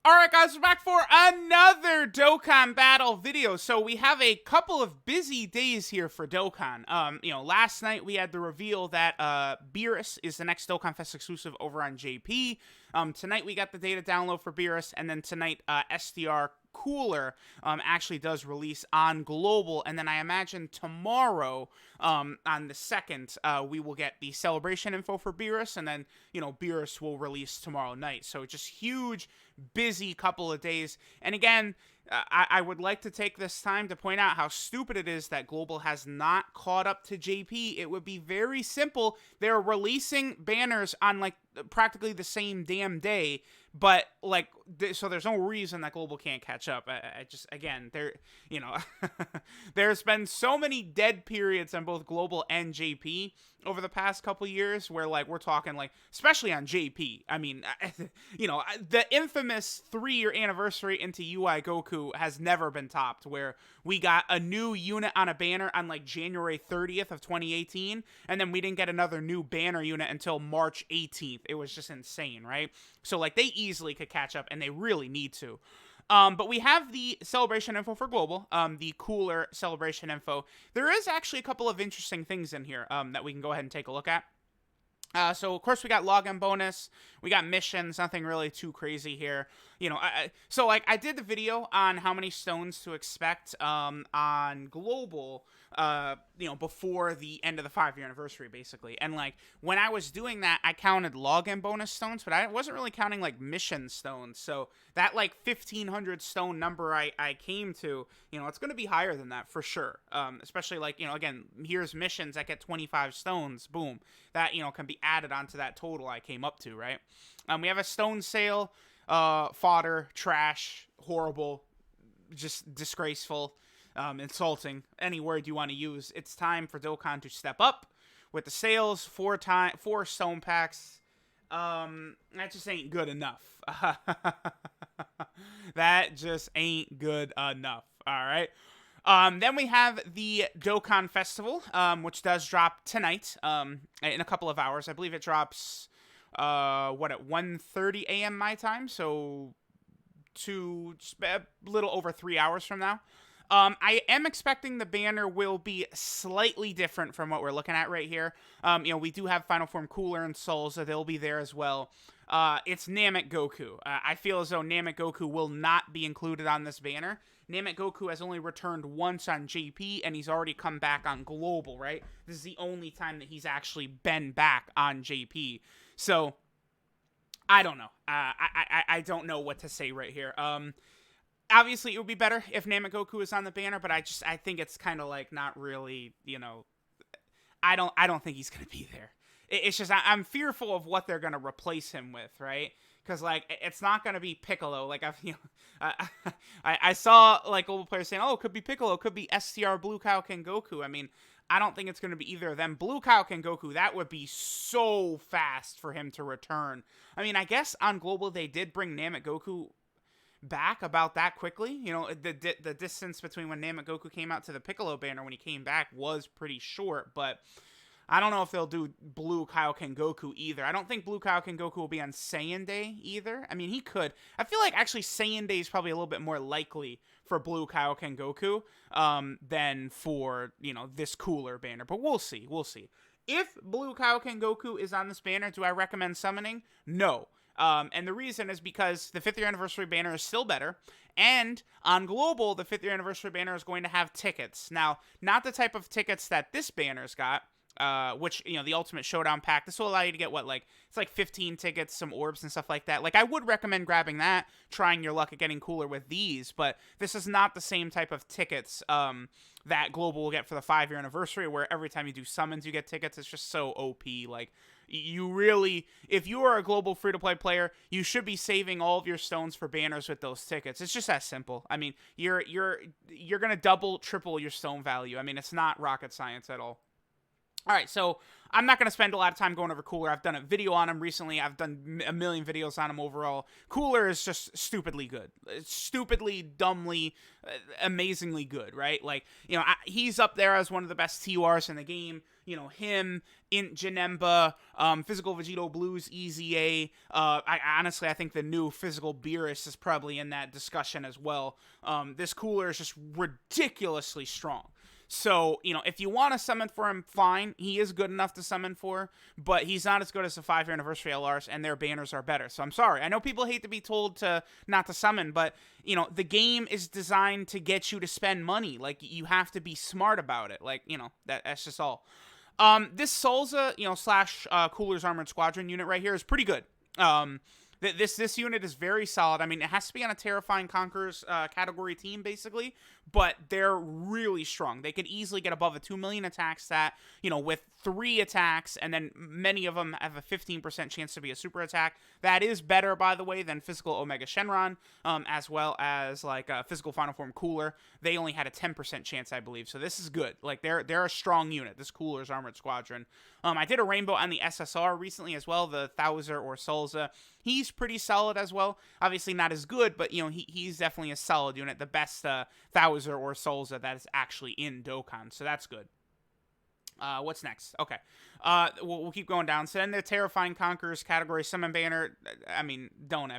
Alright guys, we're back for another Dokkan battle video. So we have a couple of busy days here for Dokkan. Last night we had the reveal that Beerus is the next Dokkan Fest exclusive over on JP. Tonight we got the data download for Beerus, and then tonight SDR Cooler actually does release on global, and then I imagine tomorrow on the 2nd we will get the celebration info for Beerus, and then Beerus will release tomorrow night. So just huge busy couple of days. And again, I would like to take this time to point out how stupid it is that Global has not caught up to JP. It would be very simple. They're releasing banners on like practically the same damn day, but like so there's no reason that Global can't catch up. I just, again, there's been so many dead periods on both Global and JP over the past couple years where like we're talking like, especially on JP, I mean, the infamous 3-year anniversary into UI Goku has never been topped, where we got a new unit on a banner on like January 30th of 2018, and then we didn't get another new banner unit until March 18th. It was just insane, right? So like they easily could catch up, and they really need to. But we have the celebration info for Global, the cooler celebration info. There is actually a couple of interesting things in here that we can go ahead and take a look at. So of course we got login bonus, we got missions, nothing really too crazy here. I did the video on how many stones to expect on global, before the end of the 5-year anniversary, basically. And like when I was doing that, I counted login bonus stones, but I wasn't really counting like mission stones. So that like 1,500 stone number I came to, it's going to be higher than that for sure. Especially like, again, here's missions that get 25 stones, boom. That, can be added onto that total I came up to, right? We have a stone sale, fodder, trash, horrible, just disgraceful, insulting, any word you want to use. It's time for Dokkan to step up with the sales, 4 stone packs. That just ain't good enough. That just ain't good enough. All right. Then we have the Dokkan Festival, which does drop tonight, in a couple of hours. I believe it drops, at 1:30 a.m. my time, so a little over 3 hours from now. I am expecting the banner will be slightly different from what we're looking at right here. We do have Final Form Cooler and Souls, so they'll be there as well. It's Namek Goku. I feel as though Namek Goku will not be included on this banner. Namek Goku has only returned once on JP, and he's already come back on Global, right? This is the only time that he's actually been back on JP. So, I don't know. I don't know what to say right here. Obviously, it would be better if Namek Goku is on the banner, but I think it's kind of like not really, I don't think he's going to be there. It's just, I'm fearful of what they're going to replace him with, right? Because, like, it's not going to be Piccolo. Like, I saw, like, global players saying, oh, it could be Piccolo, it could be STR Blue Kaioken Goku. I mean, I don't think it's going to be either of them. Blue Kaioken Goku, that would be so fast for him to return. I mean, I guess on global they did bring Namek Goku back about that quickly. The distance between when Namek Goku came out to the Piccolo banner when he came back was pretty short, but I don't know if they'll do Blue Kaioken Goku either. I don't think Blue Kaioken Goku will be on Saiyan Day either. I mean, he could. I feel like actually Saiyan Day is probably a little bit more likely for Blue Kaioken Goku than for, this cooler banner. But we'll see. We'll see. If Blue Kaioken Goku is on this banner, do I recommend summoning? No. And the reason is because the 5th year anniversary banner is still better. And on global, the 5th year anniversary banner is going to have tickets. Now, not the type of tickets that this banner's got. Which, the Ultimate Showdown pack, this will allow you to get, it's like 15 tickets, some orbs and stuff like that. Like, I would recommend grabbing that, trying your luck at getting cooler with these, but this is not the same type of tickets, that Global will get for the 5-year anniversary, where every time you do summons, you get tickets. It's just so OP. Like, you really, if you are a Global free-to-play player, you should be saving all of your stones for banners with those tickets. It's just that simple. I mean, you're gonna double, triple your stone value. I mean, it's not rocket science at all. All right, so I'm not going to spend a lot of time going over Cooler. I've done a video on him recently. I've done a million videos on him overall. Cooler is just stupidly good. It's stupidly, dumbly, amazingly good, right? Like, he's up there as one of the best TURs in the game. Him, Int Janemba, Physical Vegito Blues, Easy A. I think the new Physical Beerus is probably in that discussion as well. This Cooler is just ridiculously strong. So, if you want to summon for him, fine. He is good enough to summon for, but he's not as good as the 5-year anniversary LRs, and their banners are better. So I'm sorry. I know people hate to be told to not to summon, but, the game is designed to get you to spend money. Like, you have to be smart about it. Like, that's just all. This Solza, slash Cooler's Armored Squadron unit right here is pretty good. This unit is very solid. I mean, it has to be on a Terrifying Conquerors category team, basically, but they're really strong. They could easily get above a 2 million attack stat, with 3 attacks, and then many of them have a 15% chance to be a super attack. That is better, by the way, than Physical Omega Shenron, as well as, like, Physical Final Form Cooler. They only had a 10% chance, I believe, so this is good. Like, they're a strong unit, this Cooler's Armored Squadron. I did a rainbow on the SSR recently as well, the Thouser or Solza. He's pretty solid as well. Obviously not as good, but, he's definitely a solid unit. The best Thouser or Solza that is actually in Dokkan, so that's good. What's next? Okay. We'll keep going down. So then the Terrifying Conquerors category summon banner. I mean, don't.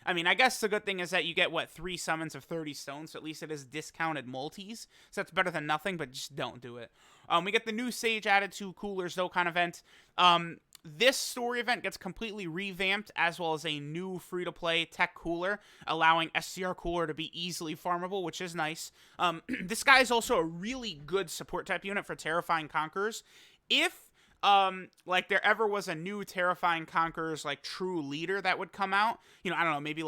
I mean, I guess the good thing is that you get, 3 summons of 30 stones, so at least it is discounted multis, so that's better than nothing, but just don't do it. We get the new Sage added to Cooler's Dokkan event. This story event gets completely revamped, as well as a new free-to-play tech Cooler, allowing SCR Cooler to be easily farmable, which is nice. This guy is also a really good support type unit for Terrifying Conquerors. If there ever was a new Terrifying Conquerors, true leader that would come out, I don't know, maybe,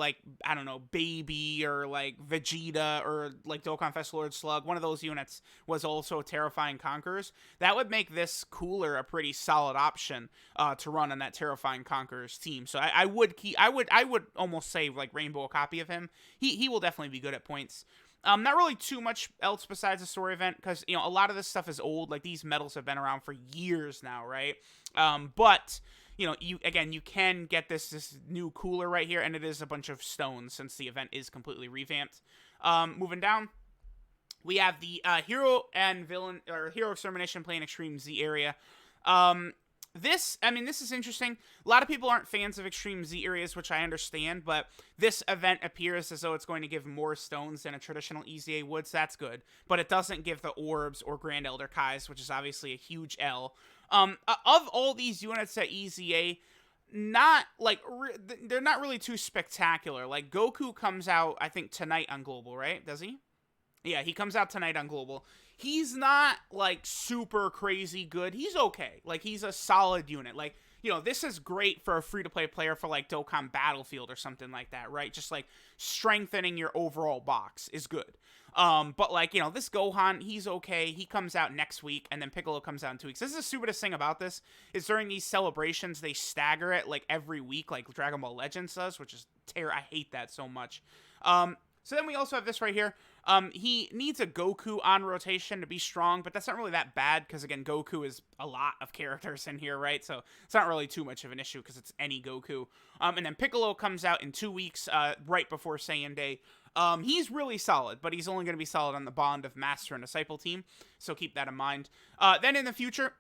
Baby, or, Vegeta, or, Dokkan Fest Lord Slug, one of those units was also Terrifying Conquerors, that would make this Cooler a pretty solid option, to run on that Terrifying Conquerors team. So I would almost say, rainbow a copy of him. He will definitely be good at points. Not really too much else besides the story event, because, a lot of this stuff is old. Like, these medals have been around for years now, right? But, you can get this new Cooler right here, and it is a bunch of stones, since the event is completely revamped. Moving down, we have the Hero and Villain, or Hero Extermination Plane Extreme Z area. This is interesting. A lot of people aren't fans of Extreme Z areas, which I understand, but this event appears as though it's going to give more stones than a traditional EZA would, so that's good. But it doesn't give the Orbs or Grand Elder Kais, which is obviously a huge L. Of all these units at EZA, they're not really too spectacular. Like, Goku comes out, I think, tonight on Global, right? Does he? Yeah, he comes out tonight on Global. He's not, super crazy good. He's okay. He's a solid unit. This is great for a free-to-play player for, Dokkan Battlefield or something like that, right? Just, strengthening your overall box is good. But, this Gohan, he's okay. He comes out next week, and then Piccolo comes out in 2 weeks. This is the stupidest thing about this, is during these celebrations, they stagger it, every week, like Dragon Ball Legends does, which is I hate that so much. So then we also have this right here. He needs a Goku on rotation to be strong, but that's not really that bad, because, again, Goku is a lot of characters in here, right? So it's not really too much of an issue, because it's any Goku. And then Piccolo comes out in 2 weeks, right before Saiyan Day. He's really solid, but he's only going to be solid on the Bond of Master and Disciple team, so keep that in mind. Then in the future...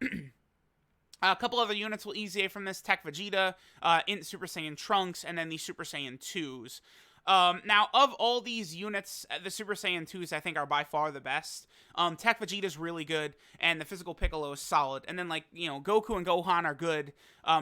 A couple other units will EZA from this: Tech Vegeta, Int Super Saiyan Trunks, and then the Super Saiyan 2s. Now, of all these units, the Super Saiyan 2s, I think, are by far the best. Tech Vegeta's really good, and the Physical Piccolo is solid. And then, Goku and Gohan are good.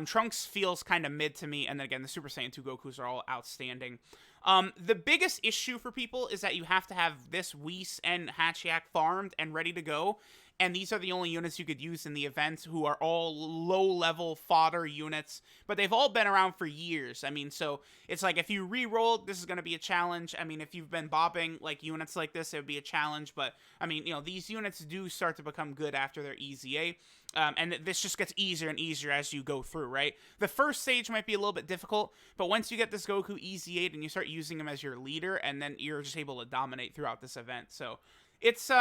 Trunks feels kind of mid to me, and then, again, the Super Saiyan 2 Gokus are all outstanding. The biggest issue for people is that you have to have this Whis and Hachiak farmed and ready to go. And these are the only units you could use in the event, who are all low-level fodder units, but they've all been around for years. I mean, so it's if you re-rolled, this is going to be a challenge. I mean, if you've been bobbing, units like this, it would be a challenge, but, I mean, these units do start to become good after their EZA, and this just gets easier and easier as you go through, right? The first stage might be a little bit difficult, but once you get this Goku EZA'd and you start using him as your leader, and then you're just able to dominate throughout this event, so it's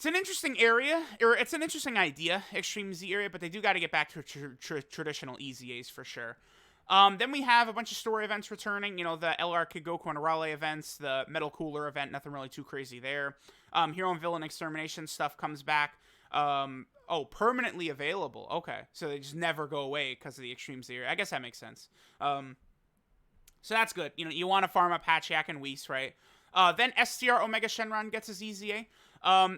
It's an interesting area, or it's an interesting idea, Extreme Z area, but they do got to get back to traditional EZAs for sure. Then we have a bunch of story events returning. You know, the LR Kid Goku and Arale events, the Metal Cooler event, nothing really too crazy there. Hero and Villain Extermination stuff comes back. Permanently available. Okay, so they just never go away because of the Extreme Z area. I guess that makes sense. So that's good. You know, you want to farm up Hatchiyak and Whis, right? Then STR Omega Shenron gets his EZA.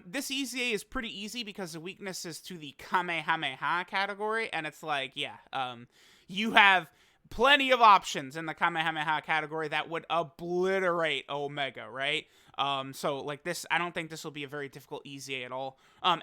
This EZA is pretty easy because the weakness is to the Kamehameha category, and it's like, yeah, you have plenty of options in the Kamehameha category that would obliterate Omega, right? So, like this, I don't think this will be a very difficult EZA at all.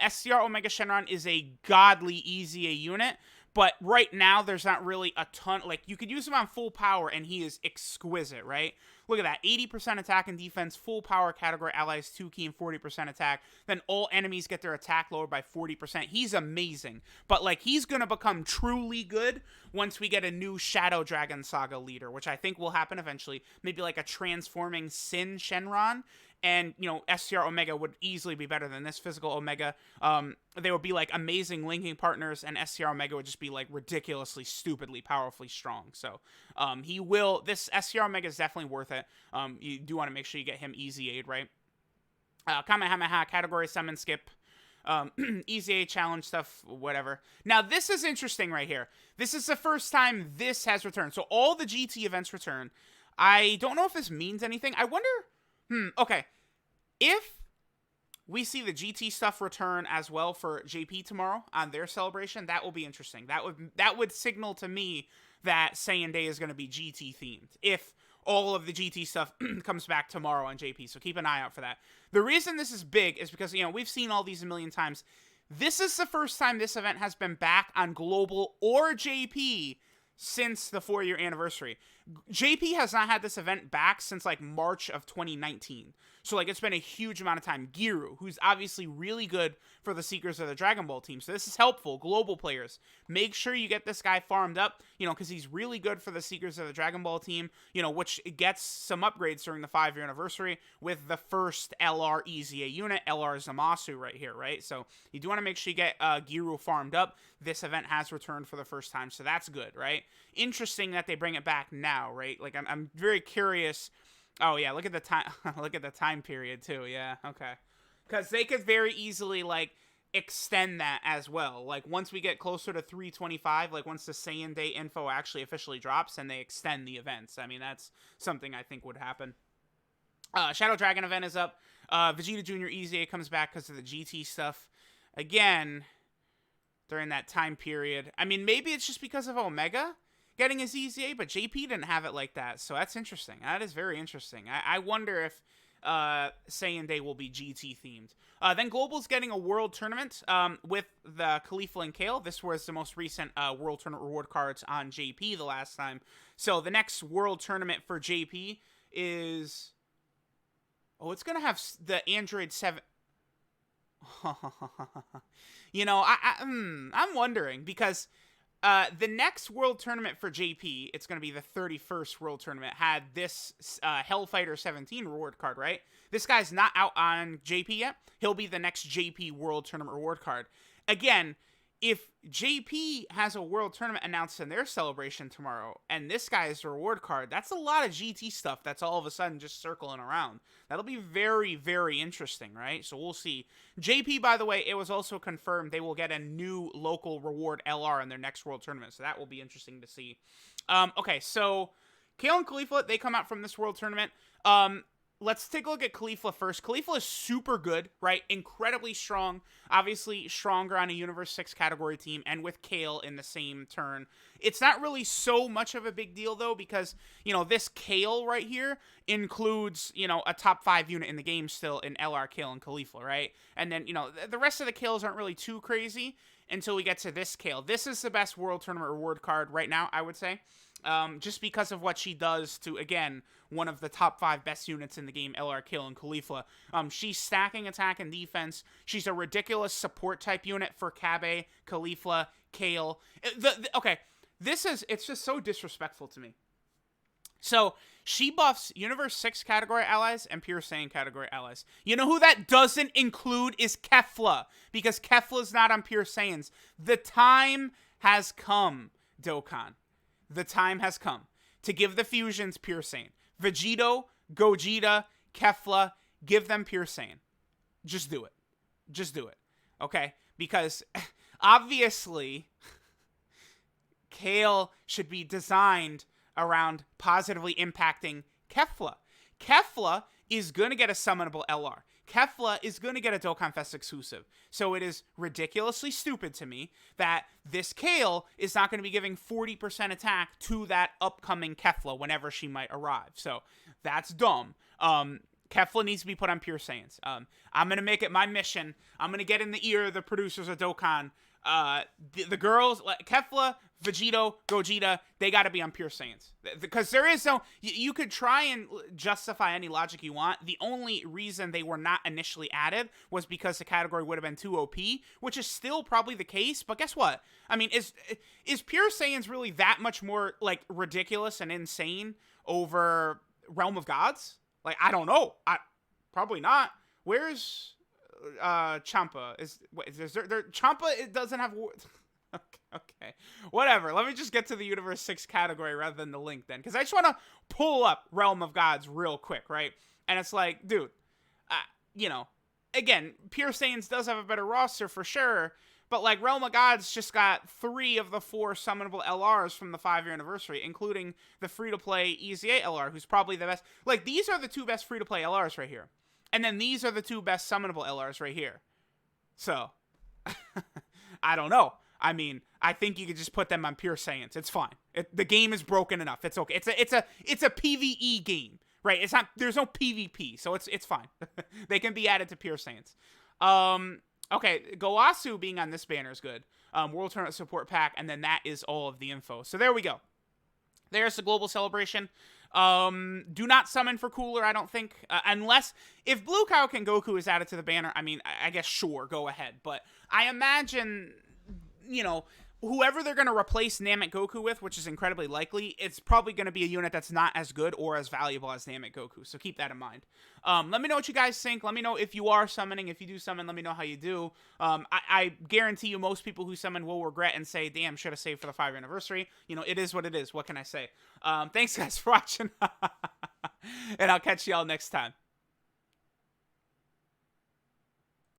STR Omega Shenron is a godly EZA unit, but right now, there's not really a ton. Like, you could use him on full power, and he is exquisite, right? Look at that. 80% attack and defense, full power category, allies 2 key and 40% attack. Then all enemies get their attack lowered by 40%. He's amazing. But, like, he's going to become truly good once we get a new Shadow Dragon Saga leader, which I think will happen eventually. Maybe, like, a transforming Sin Shenron. And, you know, STR Omega would easily be better than this physical Omega. They would be, like, amazing linking partners, and STR Omega would just be, like, ridiculously, stupidly, powerfully strong. So, this STR Omega is definitely worth it. You do want to make sure you get him easy aid, right? Kamehameha, category, summon, skip, easy aid, challenge stuff, whatever. Now, this is interesting right here. This is the first time this has returned. So, all the GT events return. I don't know if this means anything. I wonder... okay. If we see the GT stuff return as well for JP tomorrow on their celebration, that will be interesting. That would signal to me that Saiyan Day is going to be GT themed. If all of the GT stuff comes back tomorrow on JP, so keep an eye out for that. The reason this is big is because, you know, we've seen all these a million times. This is the first time this event has been back on Global or JP since the 4-year anniversary. JP has not had this event back since, like, March of 2019. So, like, it's been a huge amount of time. Giru, who's obviously really good for the Seekers of the Dragon Ball team. So this is helpful. Global players, make sure you get this guy farmed up, you know, because he's really good for the Seekers of the Dragon Ball team, you know, which gets some upgrades during the 5-year anniversary with the first LR EZA unit, LR Zamasu right here, right? So you do want to make sure you get Giru farmed up. This event has returned for the first time, so that's good, right? Interesting that they bring it back now, right? Like, I'm very curious. Oh yeah, look at the time. Look at the time period too. Yeah, okay. Because they could very easily, like, extend that as well. Like, once we get closer to 325, like, once the Saiyan Day info actually officially drops, and they extend the events. I mean, that's something I think would happen. Shadow Dragon event is up. Vegeta Jr. EZA comes back because of the GT stuff. Again, during that time period. I mean, maybe it's just because of Omega getting his EZA, but JP didn't have it like that, so that's interesting. That is very interesting. I wonder if Saiyan Day will be GT themed. Then Global's getting a World Tournament with the Khalifa and Kale. This was the most recent World Tournament reward cards on JP the last time. So the next World Tournament for JP is... Oh, it's going to have the Android 7... You know, I'm wondering, because... the next World Tournament for JP, it's going to be the 31st World Tournament, had this Hellfighter 17 reward card, right? This guy's not out on JP yet. He'll be the next JP World Tournament reward card. Again, if JP has a World Tournament announced in their celebration tomorrow, and this guy is the reward card, that's a lot of GT stuff that's all of a sudden just circling around. That'll be very, very interesting, right? So we'll see. JP, by the way, it was also confirmed they will get a new local reward LR in their next World Tournament, so that will be interesting to see. Okay, so Kale and Khalifa, they come out from this World Tournament. Let's take a look at Khalifa first. Khalifa is super good, right? Incredibly strong. Obviously stronger on a Universe 6 category team, and with Kale in the same turn. It's not really so much of a big deal, though, because, you know, this Kale right here includes, you know, a top 5 unit in the game still in LR, Kale, and Khalifa, right? And then, you know, the rest of the Kales aren't really too crazy until we get to this Kale. This is the best World Tournament reward card right now, I would say. Just because of what she does to, again, one of the top 5 best units in the game, LR, Kale, and Khalifa. She's stacking attack and defense. She's a ridiculous support type unit for Kabe, Khalifa, Kale. Okay, it's just so disrespectful to me. So, She buffs Universe 6 category allies and Pure Saiyan category allies. You know who that doesn't include is Kefla, because Kefla's not on Pure Saiyans. The time has come, Dokkan. The time has come to give the fusions Pure Saiyan. Vegito, Gogeta, Kefla, give them Pure Saiyan. Just do it. Just do it. Okay? Because obviously, Kale should be designed around positively impacting Kefla. Kefla is going to get a summonable LR. Kefla is going to get a Dokkan Fest exclusive. So it is ridiculously stupid to me that this Kale is not going to be giving 40% attack to that upcoming Kefla whenever she might arrive. So that's dumb. Kefla needs to be put on Pure Saiyans. I'm going to make it my mission. I'm going to get in the ear of the producers of Dokkan. The girls, Kefla, Vegito, Gogeta, they got to be on Pure Saiyans. Because there is no... You could try and justify any logic you want. The only reason they were not initially added was because the category would have been too OP, which is still probably the case. But guess what? I mean, is Pure Saiyans really that much more, like, ridiculous and insane over Realm of Gods? Like, I don't know. Probably not. Where's Champa? Is there Champa? It doesn't have. Okay, whatever. Let me just get to the Universe 6 category rather than the link then, because I just want to pull up Realm of Gods real quick, right? And it's like, dude, you know, again, Pure Saiyans does have a better roster for sure, but like Realm of Gods just got 3 of the 4 summonable LRs from the 5-year anniversary, including the free-to-play EZA LR, who's probably the best. Like, these are the 2 best free-to-play LRs right here. And then these are the 2 best summonable LRs right here. So, I don't know. I mean, I think you could just put them on Pure Saiyans. It's fine. The game is broken enough. It's okay. It's a PvE game, right? It's not. There's no PvP, so it's fine. They can be added to Pure Saiyans. Okay, Goasu being on this banner is good. World Tournament Support Pack, and then that is all of the info. So there we go. There's the global celebration. Do not summon for Cooler, I don't think. Unless, if Blue Kaioken Goku is added to the banner, I mean, I guess sure, go ahead. But I imagine, you know, whoever they're going to replace Namek Goku with, which is incredibly likely, it's probably going to be a unit that's not as good or as valuable as Namek Goku. So keep that in mind. Let me know what you guys think. Let me know if you are summoning. If you do summon, let me know how you do. I guarantee you most people who summon will regret and say, damn, should have saved for the 5-year anniversary. You know, it is what it is. What can I say? Thanks, guys, for watching. And I'll catch y'all next time.